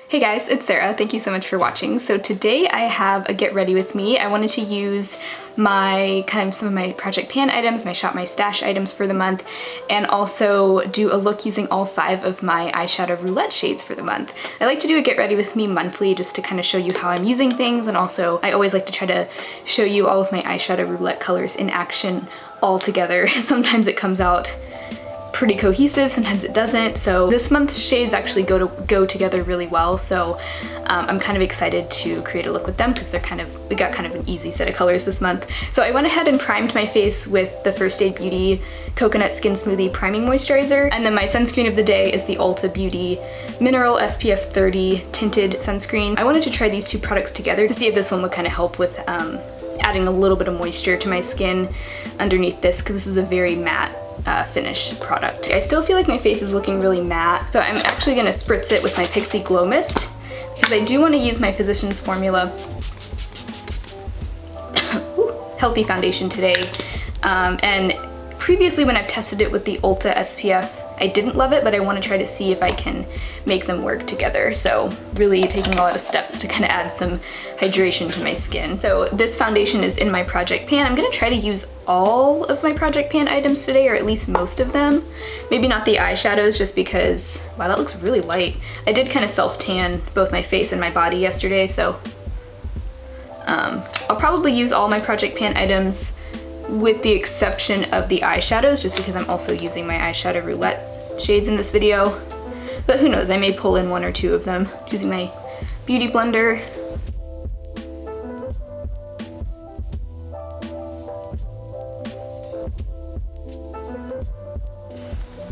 Hey guys, it's Sarah. Thank you so much for watching. So today I have a get ready with me. I wanted to use my some of my project pan items, my shop my stash items for the month, and also do a look using all 5 of my eyeshadow roulette shades for the month. I like to do a get ready with me monthly just to kind of show you how I'm using things, and also I always like to try to show you all of my eyeshadow roulette colors in action all together. Sometimes it comes out pretty cohesive, sometimes it doesn't. So this month's shades actually go together really well. So I'm kind of excited to create a look with them because we got kind of an easy set of colors this month. So I went ahead and primed my face with the First Aid Beauty Coconut Skin Smoothie Priming Moisturizer. And then my sunscreen of the day is the Ulta Beauty Mineral SPF 30 Tinted Sunscreen. I wanted to try these two products together to see if this one would kind of help with adding a little bit of moisture to my skin underneath this, because this is a very matte finish product. I still feel like my face is looking really matte, so I'm actually going to spritz it with my Pixi Glow Mist because I do want to use my Physicians Formula Healthy Foundation today. And previously when I've tested it with the Ulta SPF, I didn't love it, but I want to try to see if I can make them work together. So really taking a lot of steps to kind of add some hydration to my skin. So this foundation is in my project pan. I'm going to try to use all of my project pan items today, or at least most of them. Maybe not the eyeshadows, just because, wow, that looks really light. I did kind of self-tan both my face and my body yesterday, so I'll probably use all my project pan items with the exception of the eyeshadows, just because I'm also using my eyeshadow roulette shades in this video. But who knows, I may pull in 1 or 2 of them using my beauty blender.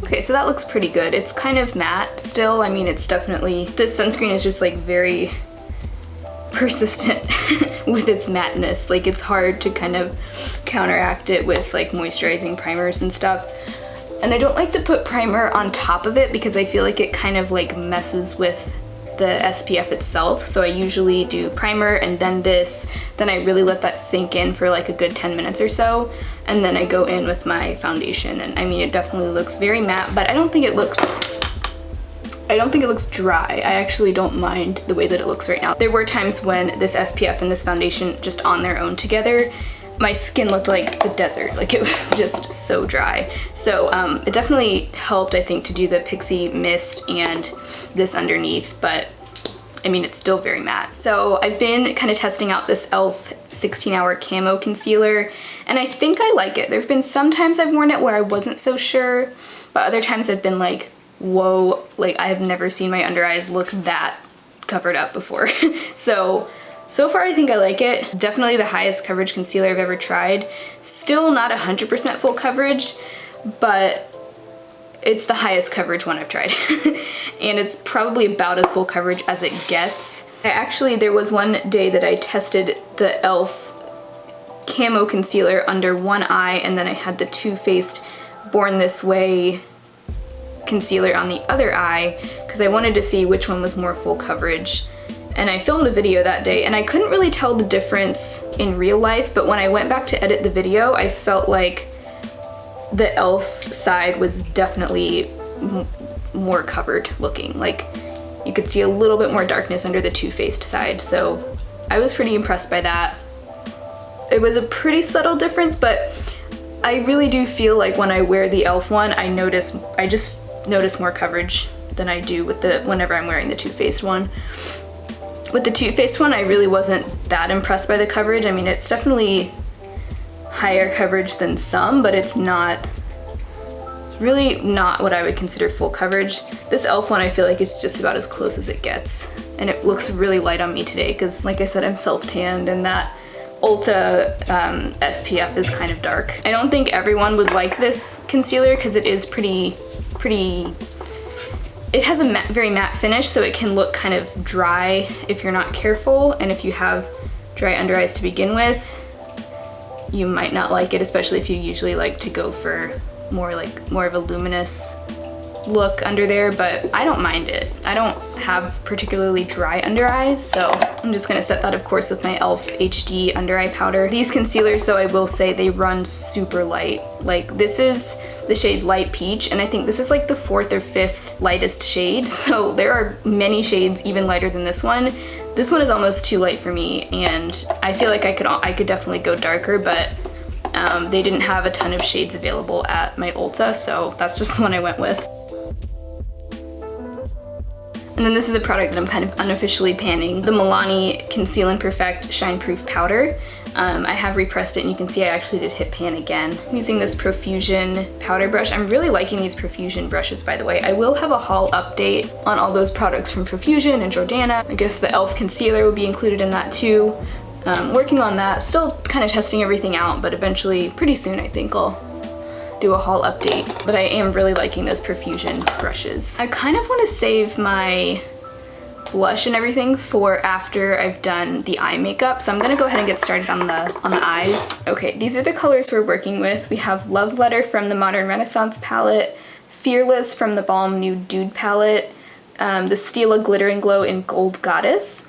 Okay, so that looks pretty good. It's kind of matte still. I mean, it's definitely, this sunscreen is just like very persistent with its matteness. Like, it's hard to kind of counteract it with like moisturizing primers and stuff. And I don't like to put primer on top of it because I feel like it kind of like messes with the SPF itself. So I usually do primer and then this, then I really let that sink in for like a good 10 minutes or so, and then I go in with my foundation. And I mean, it definitely looks very matte, but I don't think it looks dry. I actually don't mind the way that it looks right now. There were times when this SPF and this foundation just on their own together, my skin looked like the desert. Like, it was just so dry. So it definitely helped, I think, to do the Pixi mist and this underneath, but I mean, it's still very matte. So I've been kind of testing out this e.l.f. 16-hour Camo concealer, and I think I like it. There've been some times I've worn it where I wasn't so sure, but other times I've been like, whoa, like I have never seen my under eyes look that covered up before. So far I think I like it. Definitely the highest coverage concealer I've ever tried. Still not 100% full coverage, but it's the highest coverage one I've tried. And it's probably about as full coverage as it gets. There was one day that I tested the e.l.f. Camo concealer under one eye, and then I had the Too Faced Born This Way concealer on the other eye because I wanted to see which one was more full coverage. And I filmed a video that day and I couldn't really tell the difference in real life, but when I went back to edit the video, I felt like the e.l.f. side was definitely more covered looking. Like, you could see a little bit more darkness under the Too Faced side, so I was pretty impressed by that. It was a pretty subtle difference, but I really do feel like when I wear the e.l.f. one, I just notice more coverage than I do with whenever I'm wearing the Too Faced one. With the Too Faced one, I really wasn't that impressed by the coverage. I mean, it's definitely higher coverage than some, but it's really not what I would consider full coverage. This e.l.f. one, I feel like it's just about as close as it gets. And it looks really light on me today because, like I said, I'm self-tanned, and that Ulta SPF is kind of dark. I don't think everyone would like this concealer because it is it has a very matte finish, so it can look kind of dry if you're not careful, and if you have dry under eyes to begin with, you might not like it, especially if you usually like to go for more of a luminous look under there, but I don't mind it. I don't have particularly dry under eyes, so I'm just gonna set that, of course, with my e.l.f. HD under eye powder. These concealers, though, I will say they run super light. Like, this is the shade Light Peach, and I think this is like the 4th or 5th lightest shade, so there are many shades even lighter than this one. This one is almost too light for me, and I feel like I could definitely go darker, but they didn't have a ton of shades available at my Ulta, so that's just the one I went with. And then this is the product that I'm kind of unofficially panning, the Milani Conceal and Perfect Shine Proof Powder. I have repressed it, and you can see I actually did hit pan again. I'm using this Profusion powder brush. I'm really liking these Profusion brushes, by the way. I will have a haul update on all those products from Profusion and Jordana. I guess the e.l.f. concealer will be included in that too. Working on that, still kind of testing everything out, but eventually, pretty soon, I think I'll do a haul update. But I am really liking those Profusion brushes. I kind of want to save my blush and everything for after I've done the eye makeup, so I'm gonna go ahead and get started on the eyes. Okay, these are the colors we're working with. We have Love Letter from the Modern Renaissance palette, Fearless from the Balm Nude Dude Palette, the Stila Glitter and Glow in Gold Goddess,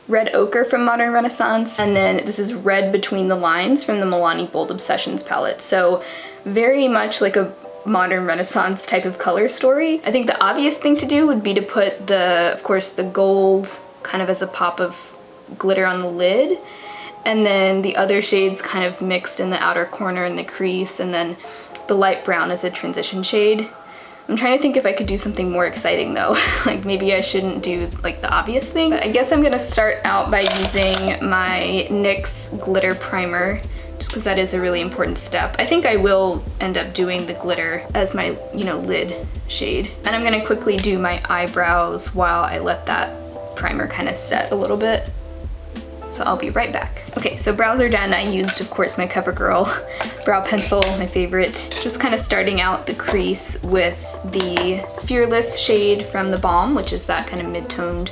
Red Ochre from Modern Renaissance, and then this is Red Between the Lines from the Milani Bold Obsessions palette. So very much like a Modern Renaissance type of color story. I think the obvious thing to do would be to put of course, the gold kind of as a pop of glitter on the lid, and then the other shades kind of mixed in the outer corner in the crease, and then the light brown as a transition shade. I'm trying to think if I could do something more exciting though. Like maybe I shouldn't do like the obvious thing. But I guess I'm gonna start out by using my NYX Glitter Primer, just because that is a really important step. I think I will end up doing the glitter as my, lid shade. And I'm gonna quickly do my eyebrows while I let that primer kind of set a little bit. So I'll be right back. Okay, so brows are done. I used, of course, my CoverGirl brow pencil, my favorite. Just kind of starting out the crease with the Fearless shade from theBalm, which is that kind of mid-toned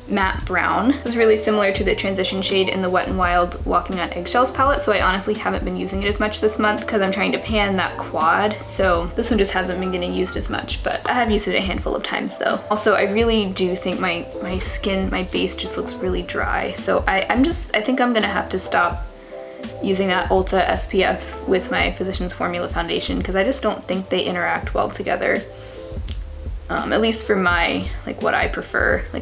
matte brown. This is really similar to the transition shade in the Wet n Wild Walking on Eggshells palette, so I honestly haven't been using it as much this month because I'm trying to pan that quad, so this one just hasn't been getting used as much, but I have used it a handful of times though. Also, I really do think my skin, my base just looks really dry, so I think I'm gonna have to stop using that Ulta SPF with my Physicians Formula foundation because I just don't think they interact well together. At least for my, what I prefer. I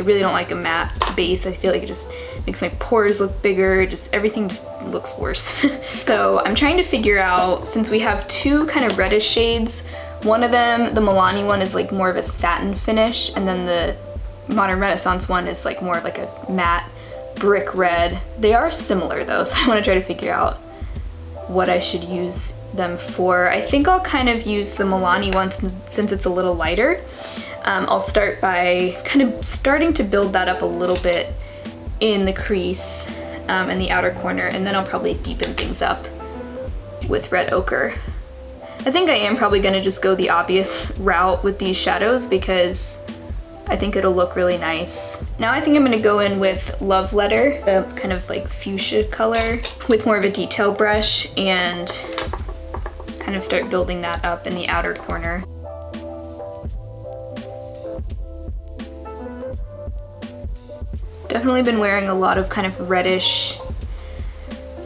really don't like a matte base. I feel like it just makes my pores look bigger, everything just looks worse. So I'm trying to figure out, since we have two kind of reddish shades, one of them, the Milani one, is more of a satin finish, and then the Modern Renaissance one is more of a matte brick red. They are similar though, so I want to try to figure out what I should use them for. I think I'll kind of use the Milani one since it's a little lighter. I'll start by kind of starting to build that up a little bit in the crease and the outer corner, and then I'll probably deepen things up with Red Ochre. I think I am probably gonna just go the obvious route with these shadows because I think it'll look really nice. Now I think I'm gonna go in with Love Letter, a kind of fuchsia color, with more of a detail brush and kind of start building that up in the outer corner. Definitely been wearing a lot of kind of reddish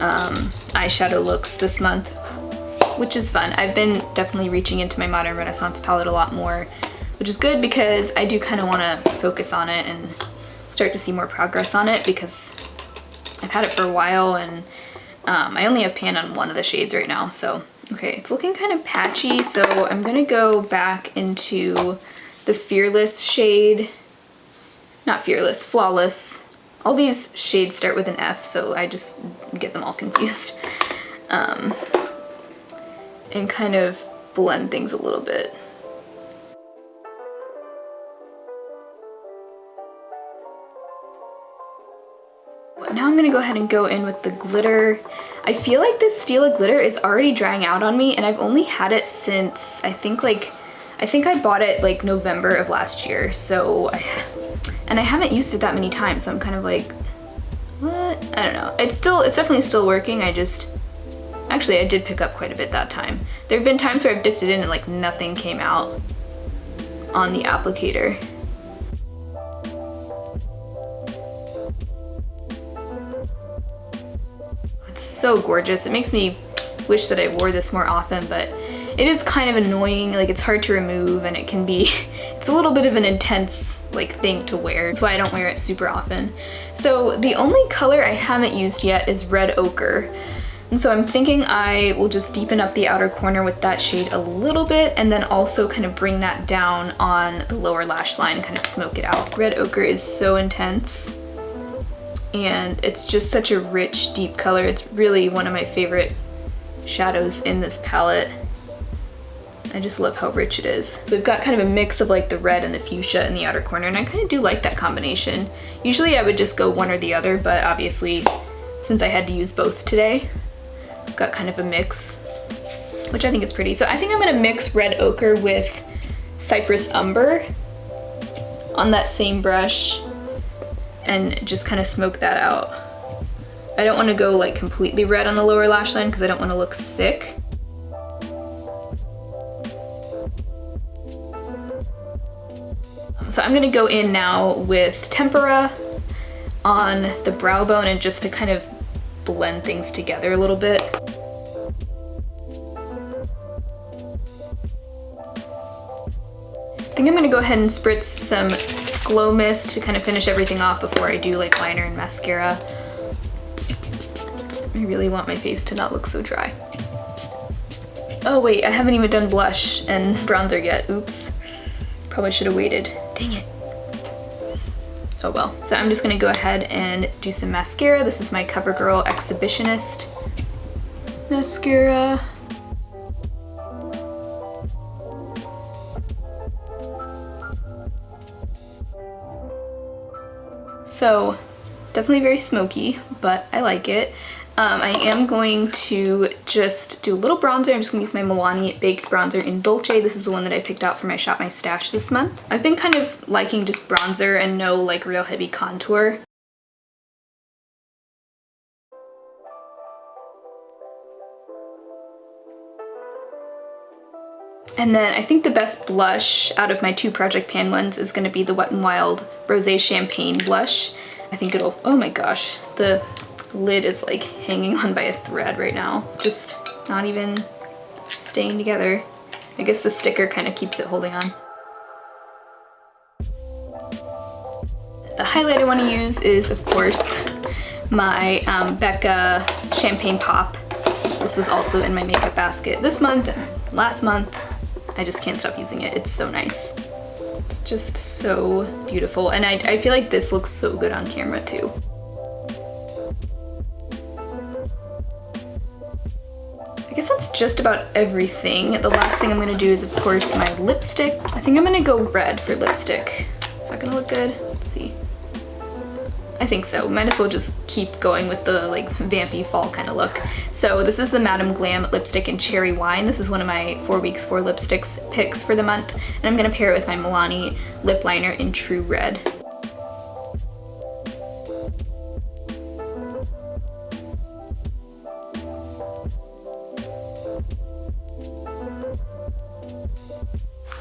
eyeshadow looks this month, which is fun. I've been definitely reaching into my Modern Renaissance palette a lot more, which is good because I do kind of want to focus on it and start to see more progress on it because I've had it for a while and I only have pan on one of the shades right now. So, okay, it's looking kind of patchy, so I'm gonna go back into the Fearless shade. Not Fearless, Flawless. All these shades start with an F, so I just get them all confused. And kind of blend things a little bit. Now I'm gonna go ahead and go in with the glitter. I feel like this Stila glitter is already drying out on me, and I've only had it since I think I bought it November of last year. So, and I haven't used it that many times, so I'm kind of what? I don't know. It's definitely still working. Actually, I did pick up quite a bit that time. There have been times where I've dipped it in and nothing came out on the applicator. It's so gorgeous. It makes me wish that I wore this more often, but it is kind of annoying. Like, it's hard to remove, and it can be, it's a little bit of an intense like thing to wear. That's why I don't wear it super often. So the only color I haven't used yet is Red Ochre. And so I'm thinking I will just deepen up the outer corner with that shade a little bit, and then also kind of bring that down on the lower lash line and kind of smoke it out. Red Ochre is so intense, and it's just such a rich, deep color. It's really one of my favorite shadows in this palette. I just love how rich it is. So we've got kind of a mix of like the red and the fuchsia in the outer corner, and I kind of do like that combination. Usually I would just go one or the other, but obviously since I had to use both today, I've got kind of a mix, which I think is pretty. So I think I'm gonna mix Red Ochre with Cypress Umber on that same brush and just kind of smoke that out. I don't want to go like completely red on the lower lash line because I don't want to look sick. So I'm gonna go in now with Tempera on the brow bone, and just to kind of blend things together a little bit. I think I'm gonna go ahead and spritz some Glow Mist to kind of finish everything off before I do like liner and mascara. I really want my face to not look so dry. Oh wait, I haven't even done blush and bronzer yet. Oops. Probably should have waited. Dang it. Oh well. So I'm just gonna go ahead and do some mascara. This is my CoverGirl Exhibitionist mascara. So definitely very smoky, but I like it. I am going to just do a little bronzer. I'm just gonna use my Milani Baked Bronzer in Dolce. This is the one that I picked out for my Shop My Stash this month. I've been kind of liking just bronzer and no like real heavy contour. And then I think the best blush out of my two Project Pan ones is gonna be the Wet n Wild Rosé Champagne blush. I think it'll, oh my gosh, the lid is like hanging on by a thread right now. Just not even staying together. I guess the sticker kind of keeps it holding on. The highlight I want to use is, of course, my Becca Champagne Pop. This was also in my makeup basket this month and last month. I just can't stop using it. It's so nice. It's just so beautiful. And I feel like this looks so good on camera too. I guess that's just about everything. The last thing I'm gonna do is, of course, my lipstick. I think I'm gonna go red for lipstick. Is that gonna look good? Let's see. I think so. Might as well just keep going with the like vampy fall kind of look. So this is the Madame Glam lipstick in Cherry Wine. This is one of my 4 weeks 4 lipsticks picks for the month. And I'm gonna pair it with my Milani lip liner in True Red.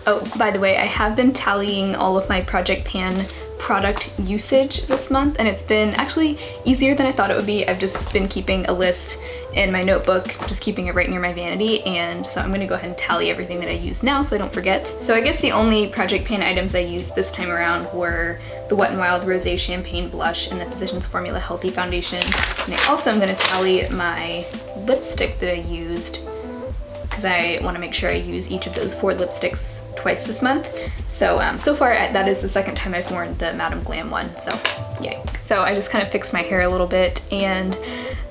Oh, by the way, I have been tallying all of my Project Pan product usage this month, and it's been actually easier than I thought it would be. I've just been keeping a list in my notebook, just keeping it right near my vanity, and so I'm gonna go ahead and tally everything that I use now so I don't forget. So I guess the only Project Pan items I used this time around were the Wet n Wild Rosé Champagne Blush and the Physicians Formula Healthy Foundation. And I also am gonna tally my lipstick that I used, because I want to make sure I use each of those 4 lipsticks twice this month. So so far that is the second time I've worn the Madame Glam one, so yay. So I just kind of fixed my hair a little bit, and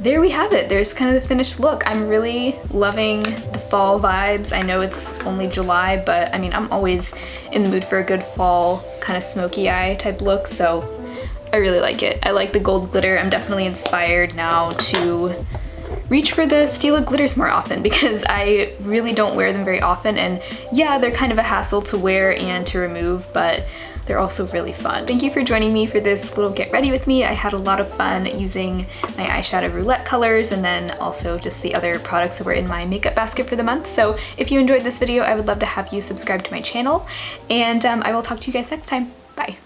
there we have it. There's kind of the finished look. I'm really loving the fall vibes. I know it's only July, but I mean, I'm always in the mood for a good fall kind of smoky eye type look, so I really like it. I like the gold glitter. I'm definitely inspired now to reach for the Stila glitters more often, because I really don't wear them very often, and yeah, they're kind of a hassle to wear and to remove, but they're also really fun. Thank you for joining me for this little get ready with me. I had a lot of fun using my eyeshadow roulette colors, and then also just the other products that were in my makeup basket for the month. So if you enjoyed this video, I would love to have you subscribe to my channel, and I will talk to you guys next time. Bye.